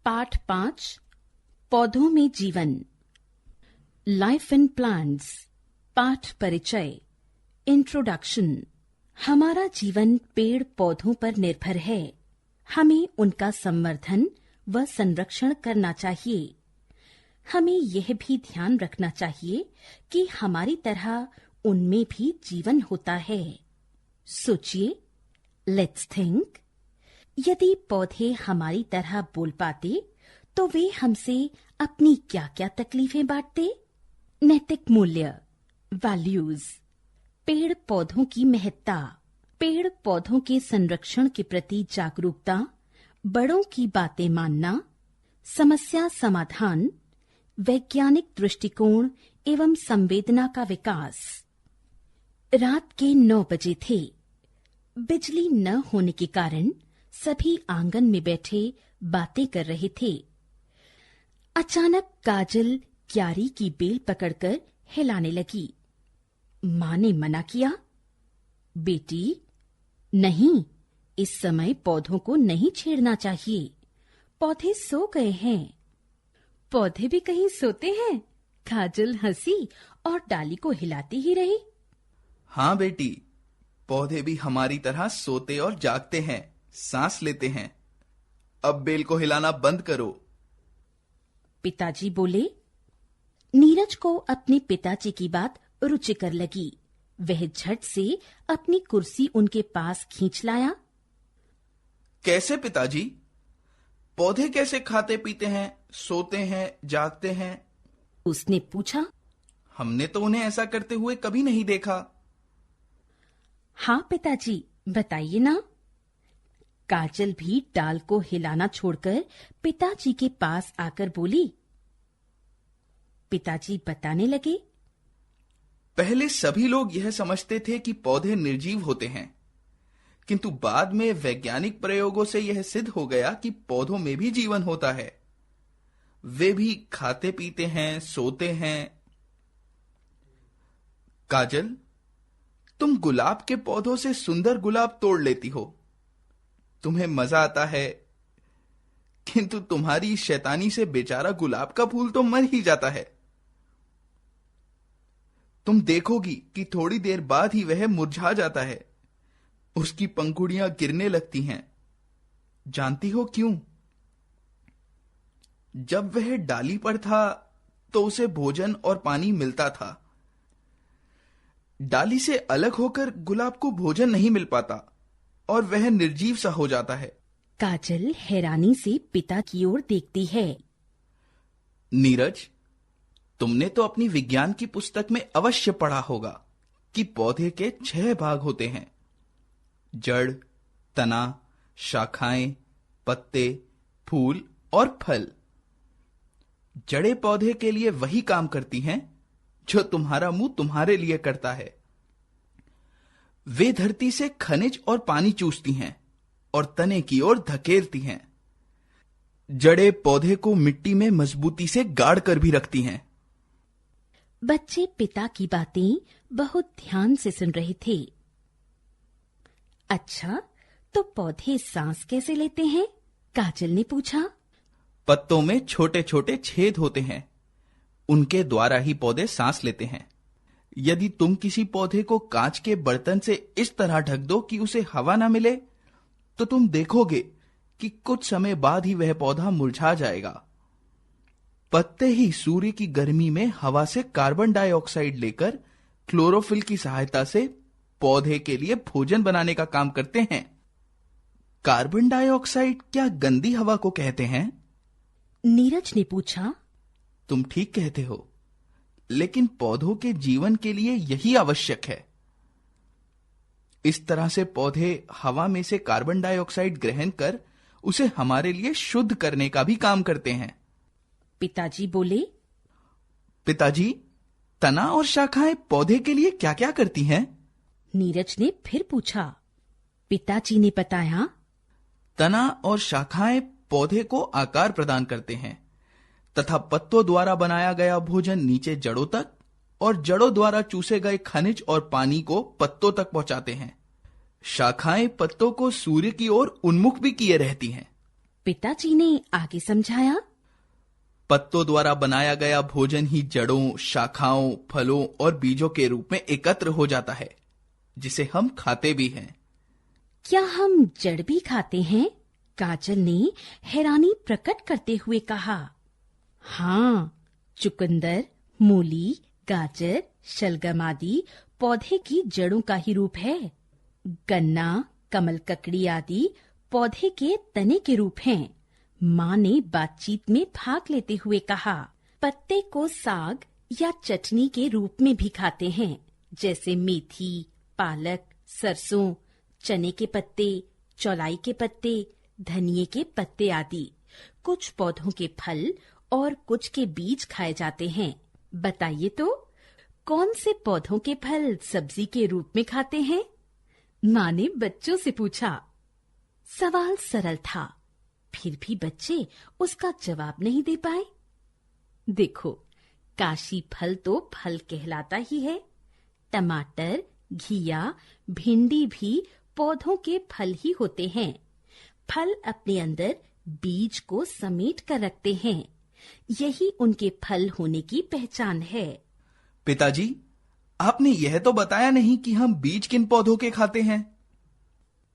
पाठ 5 पौधों में जीवन। Life in plants. पाठ परिचय। इंट्रोडक्शन। हमारा जीवन पेड़ पौधों पर निर्भर है। हमें उनका संवर्धन व संरक्षण करना चाहिए। हमें यह भी ध्यान रखना चाहिए कि हमारी तरह उनमें भी जीवन होता है। सोचिए, लेट्स थिंक। यदि पौधे हमारी तरह बोल पाते तो वे हमसे अपनी क्या क्या तकलीफें बांटते। नैतिक मूल्य, वैल्यूज। पेड़ पौधों की महत्ता। पेड़ पौधों के संरक्षण के प्रति जागरूकता, बड़ों की बातें मानना, समस्या समाधान, वैज्ञानिक दृष्टिकोण एवं संवेदना का विकास। रात के 9 बजे थे। बिजली न होने के कारण सभी आंगन में बैठे बातें कर रहे थे। अचानक काजल क्यारी की बेल पकड़कर हिलाने लगी। मां ने मना किया, बेटी नहीं, इस समय पौधों को नहीं छेड़ना चाहिए। पौधे सो गए हैं। पौधे भी कहीं सोते हैं? काजल हंसी और डाली को हिलाती ही रही। हाँ बेटी, पौधे भी हमारी तरह सोते और जागते हैं, सांस लेते हैं। अब बेल को हिलाना बंद करो। पिताजी बोले। नीरज को अपने पिताजी की बात रुचिकर लगी। वह झट से अपनी कुर्सी उनके पास खींच लाया। कैसे पिताजी? पौधे कैसे खाते पीते हैं, सोते हैं, जागते हैं? उसने पूछा। हमने तो उन्हें ऐसा करते हुए कभी नहीं देखा। हाँ पिताजी, बताइए ना। काजल भी डाल को हिलाना छोड़कर पिताजी के पास आकर बोली। पिताजी बताने लगे। पहले सभी लोग यह समझते थे कि पौधे निर्जीव होते हैं, किंतु बाद में वैज्ञानिक प्रयोगों से यह सिद्ध हो गया कि पौधों में भी जीवन होता है। वे भी खाते पीते हैं, सोते हैं। काजल, तुम गुलाब के पौधों से सुंदर गुलाब तोड़ लेती हो। तुम्हें मजा आता है, किंतु तुम्हारी शैतानी से बेचारा गुलाब का फूल तो मर ही जाता है। तुम देखोगी कि थोड़ी देर बाद ही वह मुरझा जाता है। उसकी पंखुड़ियां गिरने लगती हैं। जानती हो क्यों? जब वह डाली पर था तो उसे भोजन और पानी मिलता था। डाली से अलग होकर गुलाब को भोजन नहीं मिल पाता और वह निर्जीव सा हो जाता है। काजल हैरानी से पिता की ओर देखती है। नीरज, तुमने तो अपनी विज्ञान की पुस्तक में अवश्य पढ़ा होगा कि पौधे के 6 भाग होते हैं। जड़, तना, शाखाएं, पत्ते, फूल और फल। जड़ें पौधे के लिए वही काम करती हैं जो तुम्हारा मुंह तुम्हारे लिए करता है। वे धरती से खनिज और पानी चूसती हैं और तने की ओर धकेलती हैं। जड़ें पौधे को मिट्टी में मजबूती से गाड़ कर भी रखती हैं। बच्चे पिता की बातें बहुत ध्यान से सुन रहे थे। अच्छा, तो पौधे सांस कैसे लेते हैं? काजल ने पूछा। पत्तों में छोटे छोटे छेद होते हैं, उनके द्वारा ही पौधे सांस लेते हैं। यदि तुम किसी पौधे को कांच के बर्तन से इस तरह ढक दो कि उसे हवा ना मिले, तो तुम देखोगे कि कुछ समय बाद ही वह पौधा मुरझा जाएगा। पत्ते ही सूर्य की गर्मी में हवा से कार्बन डाइऑक्साइड लेकर क्लोरोफिल की सहायता से पौधे के लिए भोजन बनाने का काम करते हैं। कार्बन डाइऑक्साइड क्या गंदी हवा को कहते हैं? नीरज ने पूछा। तुम ठीक कहते हो, लेकिन पौधों के जीवन के लिए यही आवश्यक है। इस तरह से पौधे हवा में से कार्बन डाइऑक्साइड ग्रहण कर उसे हमारे लिए शुद्ध करने का भी काम करते हैं। पिताजी बोले। पिताजी, तना और शाखाएं पौधे के लिए क्या क्या करती हैं? नीरज ने फिर पूछा। पिताजी ने बताया। तना और शाखाएं पौधे को आकार प्रदान करते हैं तथा पत्तों द्वारा बनाया गया भोजन नीचे जड़ों तक और जड़ों द्वारा चूसे गए खनिज और पानी को पत्तों तक पहुंचाते हैं। शाखाएं पत्तों को सूर्य की ओर उन्मुख भी किए रहती हैं। पिताजी ने आगे समझाया। पत्तों द्वारा बनाया गया भोजन ही जड़ों, शाखाओं, फलों और बीजों के रूप में एकत्र हो जाता है, जिसे हम खाते भी हैं। क्या हम जड़ भी खाते हैं? काजल ने हैरानी प्रकट करते हुए कहा। हाँ, चुकंदर, मूली, गाजर, शलगम आदि पौधे की जड़ों का ही रूप है। गन्ना, कमल ककड़ी आदि पौधे के तने के रूप हैं। माँ ने बातचीत में भाग लेते हुए कहा। पत्ते को साग या चटनी के रूप में भी खाते हैं, जैसे मेथी, पालक, सरसों, चने के पत्ते, चौलाई के पत्ते, धनिये के पत्ते आदि। कुछ पौधों के फल और कुछ के बीज खाए जाते हैं। बताइए तो, कौन से पौधों के फल सब्जी के रूप में खाते हैं? माँ ने बच्चों से पूछा। सवाल सरल था, फिर भी बच्चे उसका जवाब नहीं दे पाए। देखो, काशी फल तो फल कहलाता ही है। टमाटर, घिया, भिंडी भी पौधों के फल ही होते हैं। फल अपने अंदर बीज को समेट कर रखते हैं। यही उनके फल होने की पहचान है। पिताजी, आपने यह तो बताया नहीं कि हम बीज किन पौधों के खाते हैं।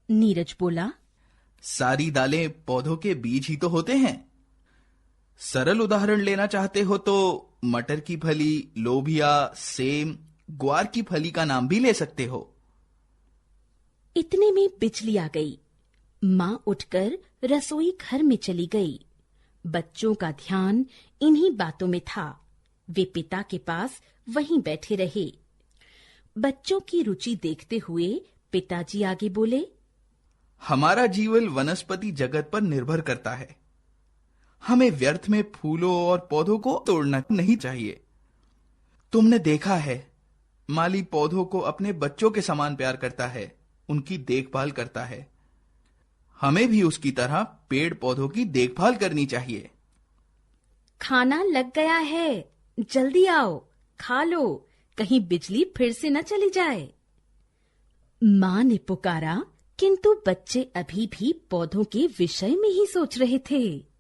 नीरज बोला। सारी दालें पौधों के बीज ही तो होते हैं। सरल उदाहरण लेना चाहते हो तो मटर की फली, लोबिया, सेम, ग्वार की फली का नाम भी ले सकते हो। इतने में बिजली आ गई। माँ उठकर रसोई घर में चली गई। बच्चों का ध्यान इन्हीं बातों में था। वे पिता के पास वहीं बैठे रहे। बच्चों की रुचि देखते हुए पिताजी आगे बोले। हमारा जीवन वनस्पति जगत पर निर्भर करता है। हमें व्यर्थ में फूलों और पौधों को तोड़ना नहीं चाहिए। तुमने देखा है, माली पौधों को अपने बच्चों के समान प्यार करता है, उनकी देखभाल करता है। हमें भी उसकी तरह पेड़ पौधों की देखभाल करनी चाहिए। खाना लग गया है, जल्दी आओ, खा लो, कहीं बिजली फिर से न चली जाए। माँ ने पुकारा, किंतु बच्चे अभी भी पौधों के विषय में ही सोच रहे थे।